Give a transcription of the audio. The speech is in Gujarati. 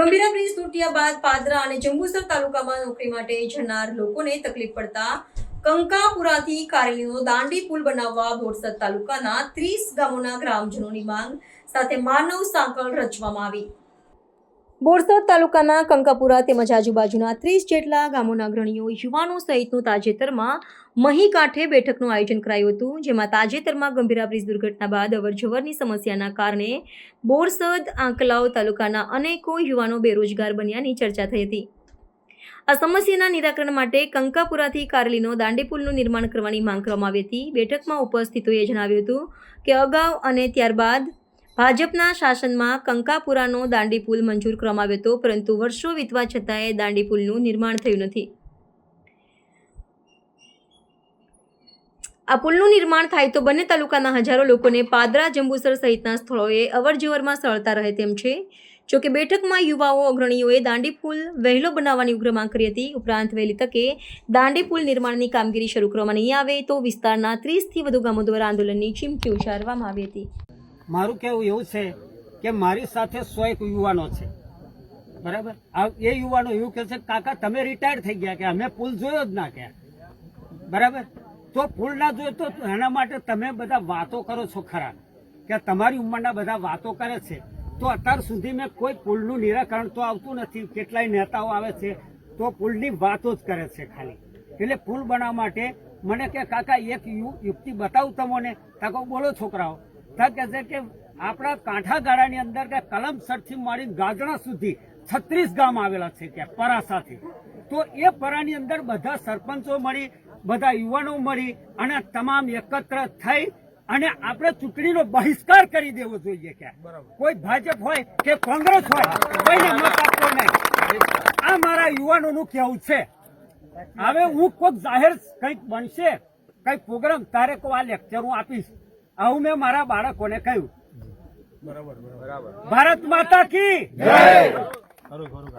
ગંભીરા બ્રિજ તૂટ્યા બાદ પાદરા અને જંબુસર તાલુકામાં નોકરી માટે જનાર લોકોને તકલીફ પડતા કંકાપુરાથી કારેલીનો દાંડી પુલ બનાવવા બોરસદ તાલુકાના 30 ગામોના ગ્રામજનોની માંગ સાથે માનવ સાંકળ રચવામાં આવી। બોરસદ તાલુકાના કંકાપુરા તેમજ આજુબાજુના 30 જેટલા ગામોના અગ્રણીઓ યુવાનો સહિતનું તાજેતરમાં મહી કાંઠે બેઠકનું આયોજન કરાયું હતું, જેમાં તાજેતરમાં ગંભીરા બ્રિજ દુર્ઘટના બાદ અવરજવરની સમસ્યાના કારણે બોરસદ આંકલાવ તાલુકાના અનેકો યુવાનો બેરોજગાર બન્યાની ચર્ચા થઈ હતી। આ સમસ્યાના નિરાકરણ માટે કંકાપુરાથી કારેલીનો દાંડી પુલનું નિર્માણ કરવાની માંગ કરવામાં આવી હતી। બેઠકમાં ઉપસ્થિતોએ જણાવ્યું હતું કે અગાઉ અને ત્યારબાદ ભાજપના શાસનમાં કંકાપુરાનો દાંડી પુલ મંજૂર કરવામાં આવ્યો હતો, પરંતુ વર્ષો વીતવા છતાંય દાંડી પુલનું નિર્માણ થયું નથી। આ પુલનું નિર્માણ થાય તો બંને તાલુકાના હજારો લોકોને પાદરા, જંબુસર સહિતના સ્થળોએ અવરજવરમાં સરળતા રહે તેમ છે। જોકે બેઠકમાં યુવાઓ અગ્રણીઓએ દાંડી પુલ વહેલો બનાવવાની ઉગ્ર માંગ કરી હતી। ઉપરાંત વહેલી તકે દાંડી પુલ નિર્માણની કામગીરી શરૂ કરવામાં નહીં આવે તો વિસ્તારના 30થી વધુ ગામો દ્વારા આંદોલનની ચીમકી ઉચ્ચારવામાં આવી હતી। મારું કહેવું એવું છે કે મારી સાથે 100 યુવાનો છે, બરાબર। એ યુવાનો એવું કહે છે કાકા તમે રિટાયર થઈ ગયા, કે અમે પુલ જોયો જ ના, કે બરાબર। તો પુલ ના જોયો તો એના માટે તમે બધા વાતો કરો છો ખરા, કે તમારી ઉંમરના બધા વાતો કરે છે, તો અત્યાર સુધી મેં કોઈ પુલનું નિરાકરણ તો આવતું નથી। કેટલાય નેતાઓ આવે છે તો પુલની વાતો જ કરે છે ખાલી। એટલે પુલ બનાવવા માટે મને કે કાકા એક યુક્તિ બતાવું તમને, કાકો બોલો છોકરાઓ। કહે છે કે આપણા કાંઠા ગાળાની અંદર કે કલમસરથી માંડીને ગાજણા સુધી 36 ગામ આવેલા છે કે પરાસાથી। તો એ પરાની અંદર બધા સરપંચો મળી, બધા યુવાનો મળી અને તમામ એકત્ર થઈ અને આપણે ચૂંટણીનો બહિષ્કાર કરી દેવો જોઈએ। કે કોઈ ભાજપ હોય કે કોંગ્રેસ હોય, કોઈને મત આપવો નહીં। આ મારા યુવાનોનું કહેવું છે। હવે હું કોઈક જાહેર કંઈક બનશે, કંઈક પ્રોગ્રામ, તારે કોઈ આ લેક્ચર હું આપીશ, આવું મેં મારા બાળકોને કહ્યું। ભારત માતા કી જય।